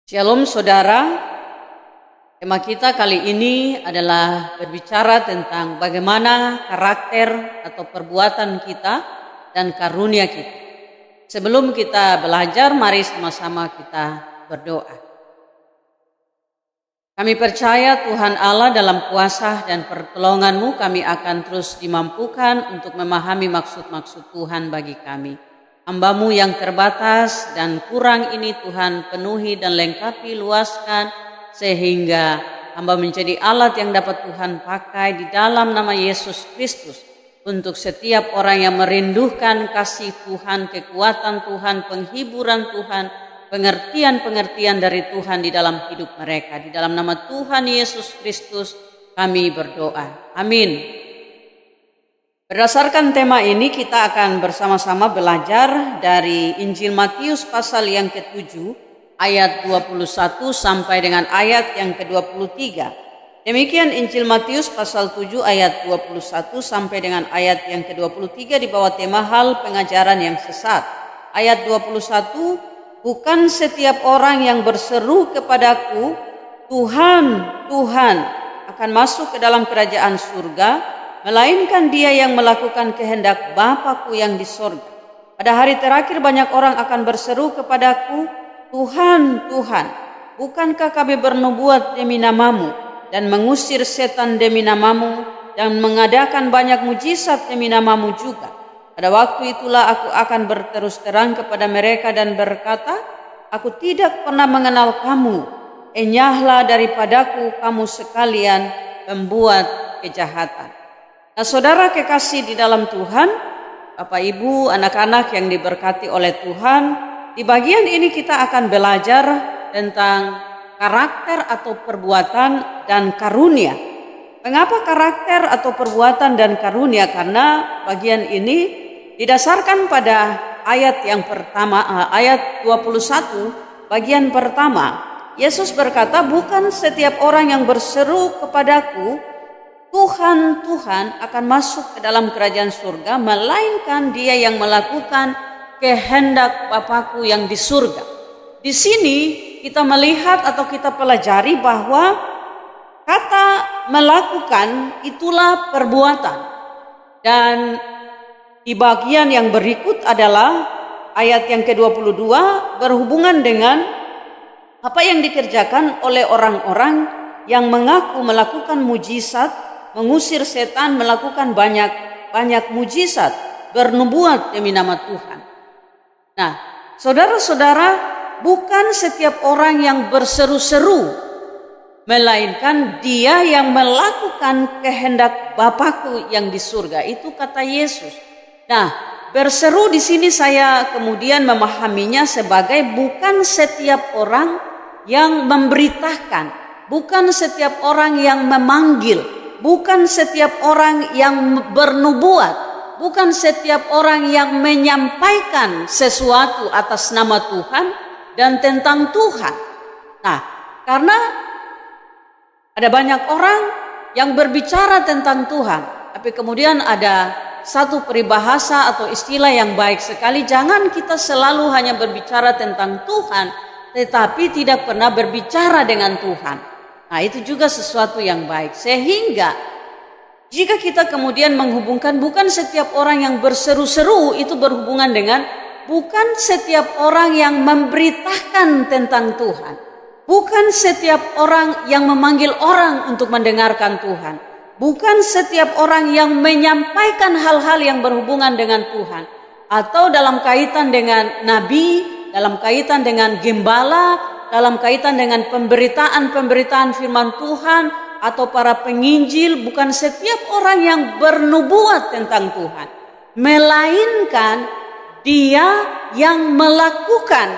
Shalom saudara, tema kita kali ini adalah berbicara tentang bagaimana karakter atau perbuatan kita dan karunia kita. Sebelum kita belajar, mari sama-sama kita berdoa. Kami percaya Tuhan Allah dalam kuasa dan pertolongan-Mu kami akan terus dimampukan untuk memahami maksud-maksud Tuhan bagi kami. Hamba-Mu yang terbatas dan kurang ini Tuhan penuhi dan lengkapi, luaskan sehingga hamba menjadi alat yang dapat Tuhan pakai di dalam nama Yesus Kristus untuk setiap orang yang merindukan kasih Tuhan, kekuatan Tuhan, penghiburan Tuhan, pengertian-pengertian dari Tuhan di dalam hidup mereka. Di dalam nama Tuhan Yesus Kristus kami berdoa. Amin. Berdasarkan tema ini kita akan bersama-sama belajar dari Injil Matius pasal yang ke-7 ayat 21 sampai dengan ayat yang ke-23. Demikian Injil Matius pasal 7 ayat 21 sampai dengan ayat yang ke-23 di bawah tema hal pengajaran yang sesat. Ayat 21, bukan setiap orang yang berseru kepadaku, Tuhan, Tuhan, akan masuk ke dalam kerajaan surga, melainkan dia yang melakukan kehendak Bapa-Ku yang di sorga. Pada hari terakhir banyak orang akan berseru kepadaku, Tuhan, Tuhan, bukankah kami bernubuat demi namamu dan mengusir setan demi namamu dan mengadakan banyak mujizat demi namamu juga. Pada waktu itulah aku akan berterus terang kepada mereka dan berkata, aku tidak pernah mengenal kamu, enyahlah daripadaku kamu sekalian pembuat kejahatan. Nah, saudara kekasih di dalam Tuhan, Bapak Ibu, anak-anak yang diberkati oleh Tuhan, di bagian ini kita akan belajar tentang karakter atau perbuatan dan karunia. Mengapa karakter atau perbuatan dan karunia? Karena bagian ini didasarkan pada ayat yang pertama, ayat 21, bagian pertama. Yesus berkata, bukan setiap orang yang berseru kepadaku, Tuhan, Tuhan, akan masuk ke dalam kerajaan surga, melainkan dia yang melakukan kehendak Bapa-Ku yang di surga. Di sini kita melihat atau kita pelajari bahwa kata melakukan itulah perbuatan. Dan di bagian yang berikut adalah ayat yang ke-22 berhubungan dengan apa yang dikerjakan oleh orang-orang yang mengaku melakukan mujizat, mengusir setan, melakukan banyak mujizat, bernubuat demi nama Tuhan. Nah, saudara-saudara, bukan setiap orang yang berseru-seru, melainkan dia yang melakukan kehendak Bapa-Ku yang di surga. Itu kata Yesus. Nah, berseru di sini saya kemudian memahaminya sebagai bukan setiap orang yang memberitakan, bukan setiap orang yang memanggil, bukan setiap orang yang bernubuat, bukan setiap orang yang menyampaikan sesuatu atas nama Tuhan dan tentang Tuhan. Nah, karena ada banyak orang yang berbicara tentang Tuhan, tapi kemudian ada satu peribahasa atau istilah yang baik sekali, jangan kita selalu hanya berbicara tentang Tuhan, tetapi tidak pernah berbicara dengan Tuhan. Nah, itu juga sesuatu yang baik. Sehingga jika kita kemudian menghubungkan bukan setiap orang yang berseru-seru itu berhubungan dengan bukan setiap orang yang memberitakan tentang Tuhan. Bukan setiap orang yang memanggil orang untuk mendengarkan Tuhan. Bukan setiap orang yang menyampaikan hal-hal yang berhubungan dengan Tuhan. Atau dalam kaitan dengan nabi, dalam kaitan dengan gembala, dalam kaitan dengan pemberitaan firman Tuhan atau para penginjil, bukan setiap orang yang bernubuat tentang Tuhan, melainkan dia yang melakukan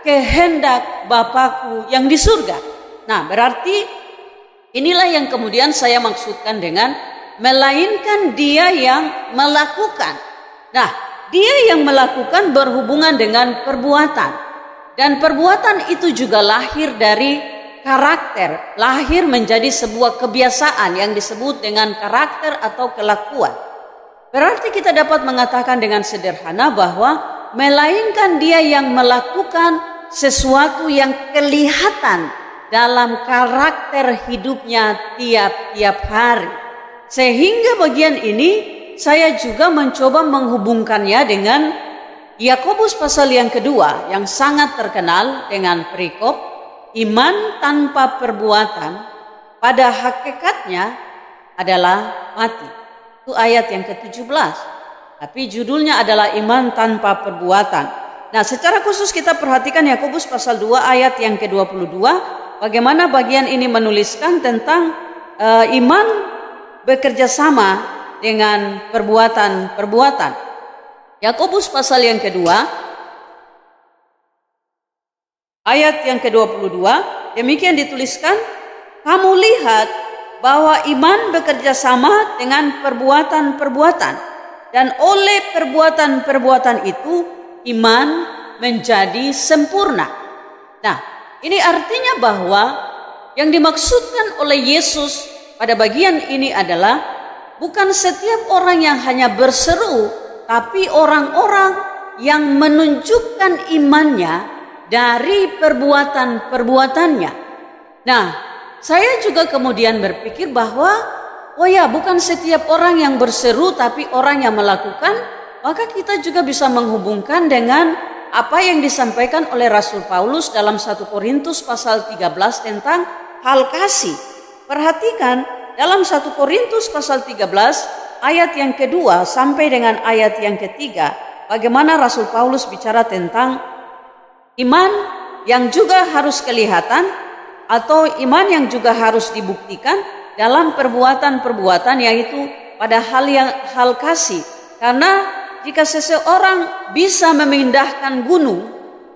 kehendak Bapa-Ku yang di surga. Nah, berarti inilah yang kemudian saya maksudkan dengan melainkan dia yang melakukan. Nah, dia yang melakukan berhubungan dengan perbuatan. Dan perbuatan itu juga lahir dari karakter, lahir menjadi sebuah kebiasaan yang disebut dengan karakter atau kelakuan. Berarti kita dapat mengatakan dengan sederhana bahwa melainkan dia yang melakukan sesuatu yang kelihatan dalam karakter hidupnya tiap-tiap hari. Sehingga bagian ini saya juga mencoba menghubungkannya dengan Yakobus pasal yang kedua yang sangat terkenal dengan perikop iman tanpa perbuatan pada hakikatnya adalah mati. Itu ayat yang ke-17. Tapi judulnya adalah iman tanpa perbuatan. Nah, secara khusus kita perhatikan Yakobus pasal 2 ayat yang ke-22, bagaimana bagian ini menuliskan tentang iman bekerja sama dengan perbuatan-perbuatan. Yakobus pasal yang kedua, ayat yang ke-22, demikian dituliskan, kamu lihat bahwa iman bekerja sama dengan perbuatan-perbuatan, dan oleh perbuatan-perbuatan itu iman menjadi sempurna. Nah, ini artinya bahwa yang dimaksudkan oleh Yesus pada bagian ini adalah bukan setiap orang yang hanya berseru, tapi orang-orang yang menunjukkan imannya dari perbuatan-perbuatannya. Nah, saya juga kemudian berpikir bahwa bukan setiap orang yang berseru tapi orang yang melakukan, maka kita juga bisa menghubungkan dengan apa yang disampaikan oleh Rasul Paulus dalam 1 Korintus pasal 13 tentang hal kasih. Perhatikan dalam 1 Korintus pasal 13 ayat yang kedua sampai dengan ayat yang ketiga, bagaimana Rasul Paulus bicara tentang iman yang juga harus kelihatan atau iman yang juga harus dibuktikan dalam perbuatan-perbuatan, yaitu pada hal kasih. Karena jika seseorang bisa memindahkan gunung,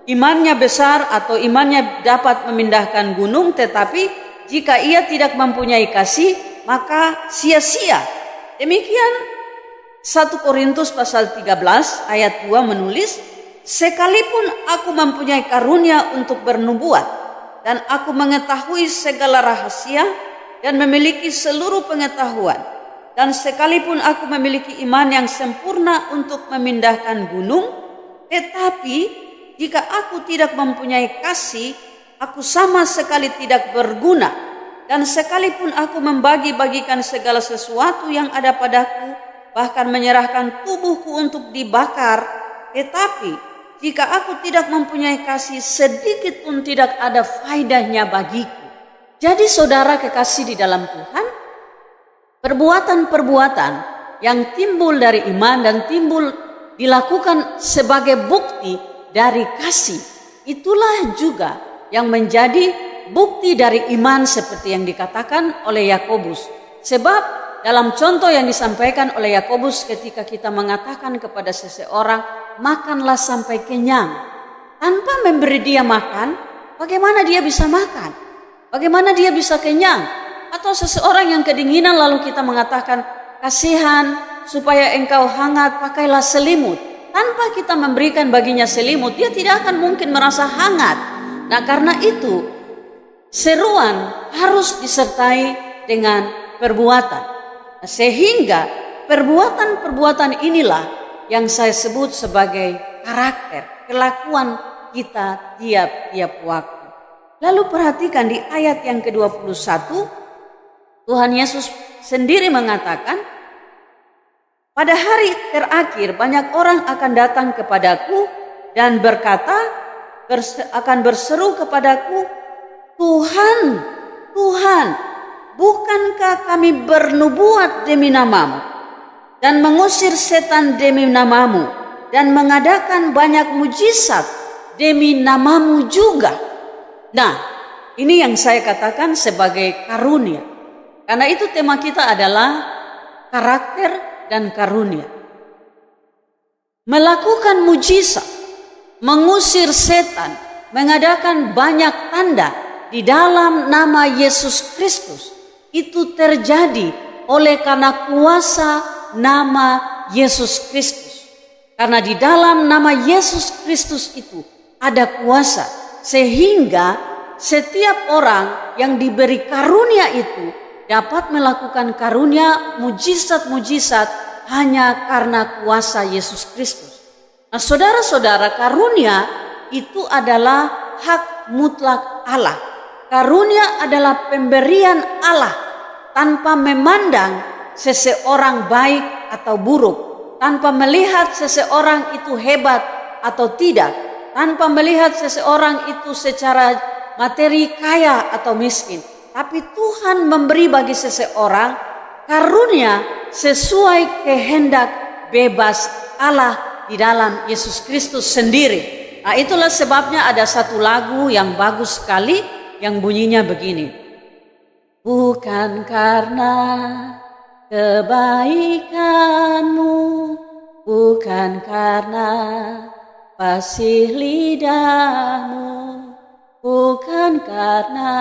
imannya besar atau imannya dapat memindahkan gunung, tetapi jika ia tidak mempunyai kasih, maka sia-sia. Demikian 1 Korintus pasal 13 ayat 2 menulis, sekalipun aku mempunyai karunia untuk bernubuat, dan aku mengetahui segala rahasia dan memiliki seluruh pengetahuan, dan sekalipun aku memiliki iman yang sempurna untuk memindahkan gunung, tetapi jika aku tidak mempunyai kasih, aku sama sekali tidak berguna. Dan sekalipun aku membagi-bagikan segala sesuatu yang ada padaku, bahkan menyerahkan tubuhku untuk dibakar, tetapi jika aku tidak mempunyai kasih, sedikit pun tidak ada faedahnya bagiku. Jadi saudara kekasih di dalam Tuhan, perbuatan-perbuatan yang timbul dari iman dan timbul dilakukan sebagai bukti dari kasih, itulah juga yang menjadi bukti dari iman seperti yang dikatakan oleh Yakobus. Sebab dalam contoh yang disampaikan oleh Yakobus ketika kita mengatakan kepada seseorang, makanlah sampai kenyang, tanpa memberi dia makan, bagaimana dia bisa makan? Bagaimana dia bisa kenyang? Atau seseorang yang kedinginan lalu kita mengatakan, kasihan, supaya engkau hangat pakailah selimut. Tanpa kita memberikan baginya selimut, dia tidak akan mungkin merasa hangat. Nah, karena itu seruan harus disertai dengan perbuatan. Sehingga perbuatan-perbuatan inilah yang saya sebut sebagai karakter, kelakuan kita tiap-tiap waktu. Lalu perhatikan di ayat yang ke-21, Tuhan Yesus sendiri mengatakan, pada hari terakhir banyak orang akan datang kepadaku dan berkata, akan berseru kepadaku, Tuhan, Tuhan, bukankah kami bernubuat demi namamu dan mengusir setan demi namamu dan mengadakan banyak mujizat demi namamu juga? Nah, ini yang saya katakan sebagai karunia. Karena itu tema kita adalah karakter dan karunia. Melakukan mujizat, mengusir setan, mengadakan banyak tanda di dalam nama Yesus Kristus, itu terjadi oleh karena kuasa nama Yesus Kristus. Karena di dalam nama Yesus Kristus itu ada kuasa, sehingga setiap orang yang diberi karunia itu dapat melakukan karunia mujizat-mujizat hanya karena kuasa Yesus Kristus. Nah, saudara-saudara, karunia itu adalah hak mutlak Allah. Karunia adalah pemberian Allah tanpa memandang seseorang baik atau buruk, tanpa melihat seseorang itu hebat atau tidak, tanpa melihat seseorang itu secara materi kaya atau miskin. Tapi Tuhan memberi bagi seseorang karunia sesuai kehendak bebas Allah di dalam Yesus Kristus sendiri. Nah, itulah sebabnya ada satu lagu yang bagus sekali yang bunyinya begini. Bukan karena kebaikanmu, bukan karena fasih lidahmu, bukan karena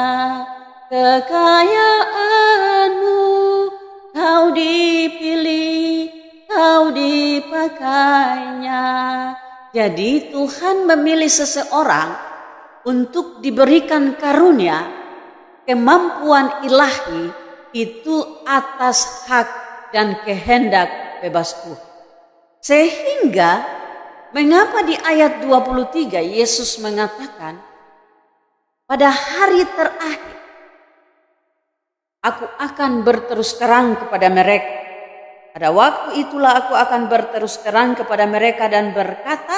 kekayaanmu, kau dipilih, kau dipakainya. Jadi Tuhan memilih seseorang untuk diberikan karunia, kemampuan ilahi itu atas hak dan kehendak bebas Tuhan. Sehingga mengapa di ayat 23 Yesus mengatakan, pada hari terakhir aku akan berterus terang kepada mereka. Pada waktu itulah aku akan berterus terang kepada mereka dan berkata,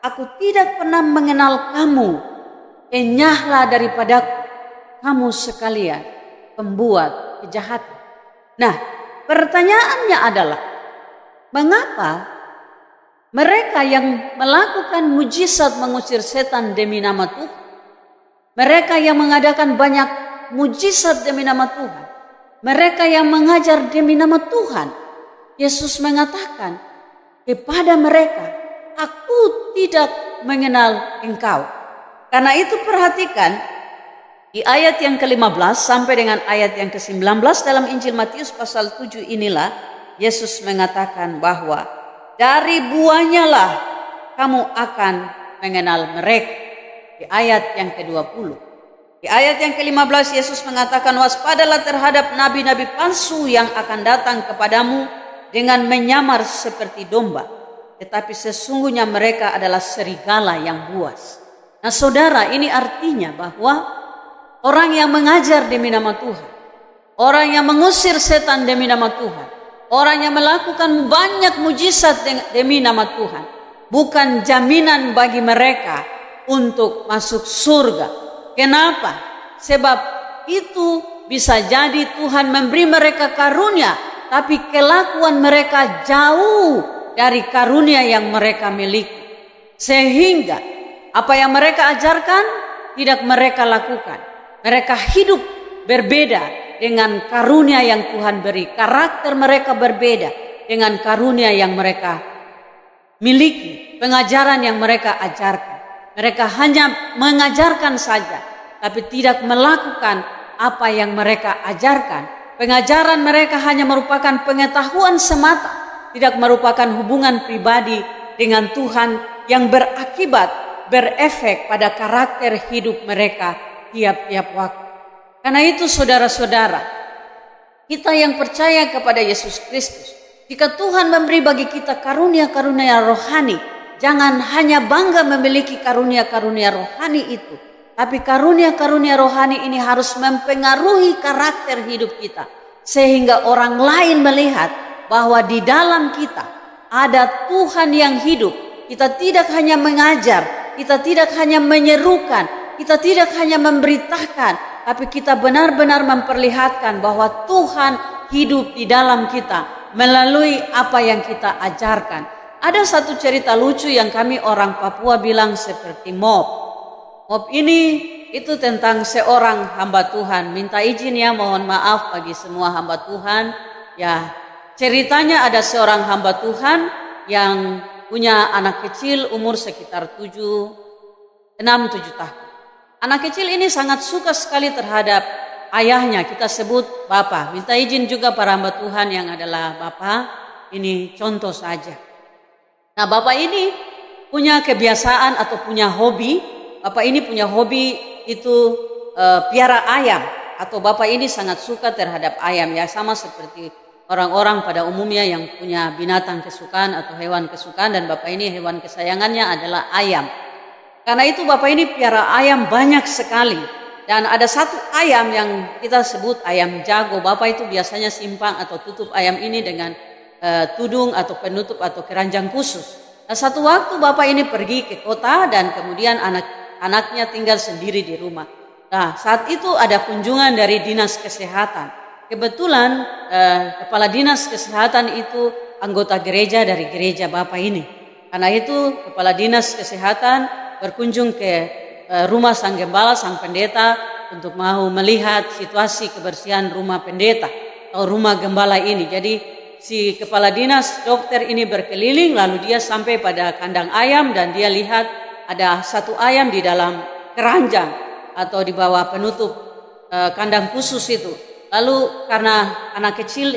aku tidak pernah mengenal kamu. Enyahlah daripadaku, kamu sekalian pembuat kejahatan. Nah, pertanyaannya adalah, mengapa mereka yang melakukan mujizat mengusir setan demi nama Tuhan, mereka yang mengadakan banyak mujizat demi nama Tuhan, mereka yang mengajar demi nama Tuhan, Yesus mengatakan kepada mereka, aku tidak mengenal engkau. Karena itu perhatikan di ayat yang ke-15 sampai dengan ayat yang ke-19 dalam Injil Matius pasal 7 inilah Yesus mengatakan bahwa dari buahnya lah kamu akan mengenal mereka. Di ayat yang ke-20. Di ayat yang ke-15 Yesus mengatakan, waspadalah terhadap nabi-nabi palsu yang akan datang kepadamu dengan menyamar seperti domba, tetapi sesungguhnya mereka adalah serigala yang buas. Nah saudara, ini artinya bahwa orang yang mengajar demi nama Tuhan, orang yang mengusir setan demi nama Tuhan, orang yang melakukan banyak mujizat demi nama Tuhan, bukan jaminan bagi mereka untuk masuk surga. Kenapa? Sebab itu bisa jadi Tuhan memberi mereka karunia, tapi kelakuan mereka jauh dari karunia yang mereka miliki. Sehingga apa yang mereka ajarkan tidak mereka lakukan. Mereka hidup berbeda dengan karunia yang Tuhan beri. Karakter mereka berbeda dengan karunia yang mereka miliki. Pengajaran yang mereka ajarkan. Mereka hanya mengajarkan saja, tapi tidak melakukan apa yang mereka ajarkan. Pengajaran mereka hanya merupakan pengetahuan semata, tidak merupakan hubungan pribadi dengan Tuhan yang berakibat, berefek pada karakter hidup mereka tiap-tiap waktu. Karena itu saudara-saudara, kita yang percaya kepada Yesus Kristus, jika Tuhan memberi bagi kita karunia-karunia rohani, jangan hanya bangga memiliki karunia-karunia rohani itu, tapi karunia-karunia rohani ini harus mempengaruhi karakter hidup kita. Sehingga orang lain melihat bahwa di dalam kita ada Tuhan yang hidup. Kita tidak hanya mengajar, kita tidak hanya menyerukan, kita tidak hanya memberitakan, tapi kita benar-benar memperlihatkan bahwa Tuhan hidup di dalam kita melalui apa yang kita ajarkan. Ada satu cerita lucu yang kami orang Papua bilang seperti mob. Mob ini itu tentang seorang hamba Tuhan. Minta izin ya, mohon maaf bagi semua hamba Tuhan. Ya, ceritanya ada seorang hamba Tuhan yang punya anak kecil umur sekitar 6-7 tahun. Anak kecil ini sangat suka sekali terhadap ayahnya. Kita sebut Bapak. Minta izin juga para hamba Tuhan yang adalah Bapak. Ini contoh saja. Nah, Bapak ini punya kebiasaan atau punya hobi. Bapak ini punya hobi itu piara ayam, atau Bapak ini sangat suka terhadap ayam, ya sama seperti orang-orang pada umumnya yang punya binatang kesukaan atau hewan kesukaan, dan Bapak ini hewan kesayangannya adalah ayam. Karena itu Bapak ini piara ayam banyak sekali. Dan ada satu ayam yang kita sebut ayam jago. Bapak itu biasanya simpan atau tutup ayam ini dengan tudung atau penutup atau keranjang khusus. Nah, satu waktu Bapak ini pergi ke kota dan kemudian anak-anaknya tinggal sendiri di rumah. Nah, saat itu ada kunjungan dari dinas kesehatan. Kebetulan kepala dinas kesehatan itu anggota gereja dari gereja Bapak ini. Karena itu kepala dinas kesehatan berkunjung ke rumah sang gembala, sang pendeta untuk mau melihat situasi kebersihan rumah pendeta atau rumah gembala ini. Jadi si kepala dinas dokter ini berkeliling, lalu dia sampai pada kandang ayam dan dia lihat ada satu ayam di dalam keranjang atau di bawah penutup kandang khusus itu. Lalu karena anak kecil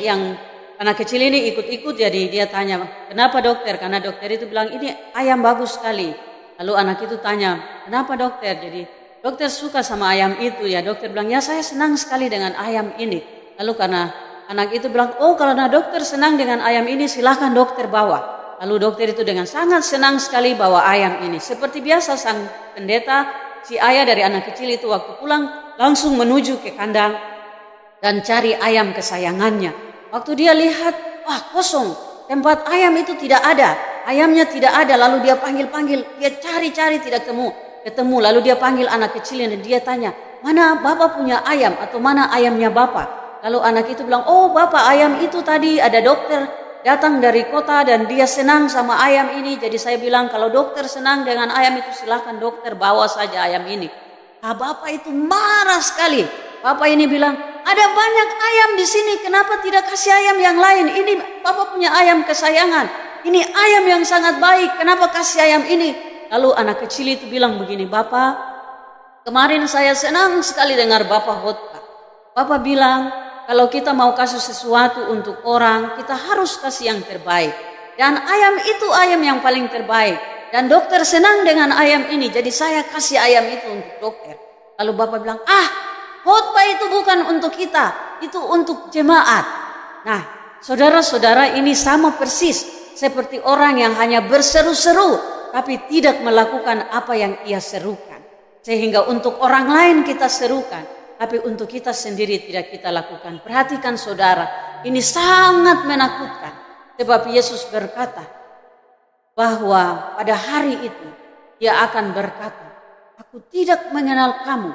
ini ikut-ikut, jadi dia tanya, kenapa dokter? Karena dokter itu bilang ini ayam bagus sekali. Lalu anak itu tanya, kenapa dokter? Jadi dokter suka sama ayam itu ya. Dokter bilang, ya saya senang sekali dengan ayam ini. Lalu karena anak itu bilang, oh kalau dokter senang dengan ayam ini silahkan dokter bawa. Lalu dokter itu dengan sangat senang sekali bawa ayam ini. Seperti biasa sang pendeta, si ayah dari anak kecil itu waktu pulang langsung menuju ke kandang dan cari ayam kesayangannya. Waktu dia lihat, wah kosong, tempat ayam itu tidak ada. Ayamnya tidak ada, lalu dia panggil-panggil, dia cari-cari tidak ketemu, lalu dia panggil anak kecilnya dan dia tanya, mana bapak punya ayam atau mana ayamnya bapak? Lalu anak itu bilang, oh bapak ayam itu tadi ada dokter datang dari kota dan dia senang sama ayam ini, jadi saya bilang kalau dokter senang dengan ayam itu silahkan dokter bawa saja ayam ini. Nah, bapak itu marah sekali. Bapak ini bilang, ada banyak ayam di sini, kenapa tidak kasih ayam yang lain? Ini bapak punya ayam kesayangan. Ini ayam yang sangat baik, kenapa kasih ayam ini? Lalu anak kecil itu bilang begini, Bapak, kemarin saya senang sekali dengar Bapak khotbah. Bapak bilang, kalau kita mau kasih sesuatu untuk orang, kita harus kasih yang terbaik. Dan ayam itu ayam yang paling terbaik. Dan dokter senang dengan ayam ini, jadi saya kasih ayam itu untuk dokter. Lalu Bapak bilang, khotbah itu bukan untuk kita, itu untuk jemaat. Nah, saudara-saudara, ini sama persis seperti orang yang hanya berseru-seru tapi tidak melakukan apa yang ia serukan. Sehingga untuk orang lain kita serukan, tapi untuk kita sendiri tidak kita lakukan. Perhatikan saudara, ini sangat menakutkan. Sebab Yesus berkata bahwa pada hari itu dia akan berkata, aku tidak mengenal kamu,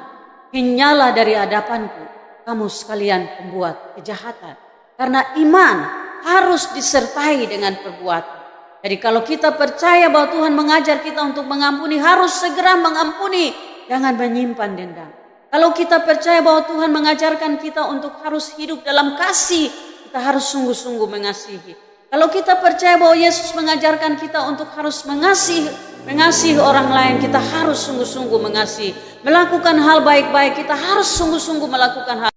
henyalah dari hadapanku kamu sekalian pembuat kejahatan. Karena iman harus disertai dengan perbuatan. Jadi kalau kita percaya bahwa Tuhan mengajar kita untuk mengampuni, harus segera mengampuni, jangan menyimpan dendam. Kalau kita percaya bahwa Tuhan mengajarkan kita untuk harus hidup dalam kasih, kita harus sungguh-sungguh mengasihi. Kalau kita percaya bahwa Yesus mengajarkan kita untuk harus mengasihi orang lain, kita harus sungguh-sungguh mengasihi. Melakukan hal baik-baik, kita harus sungguh-sungguh melakukan hal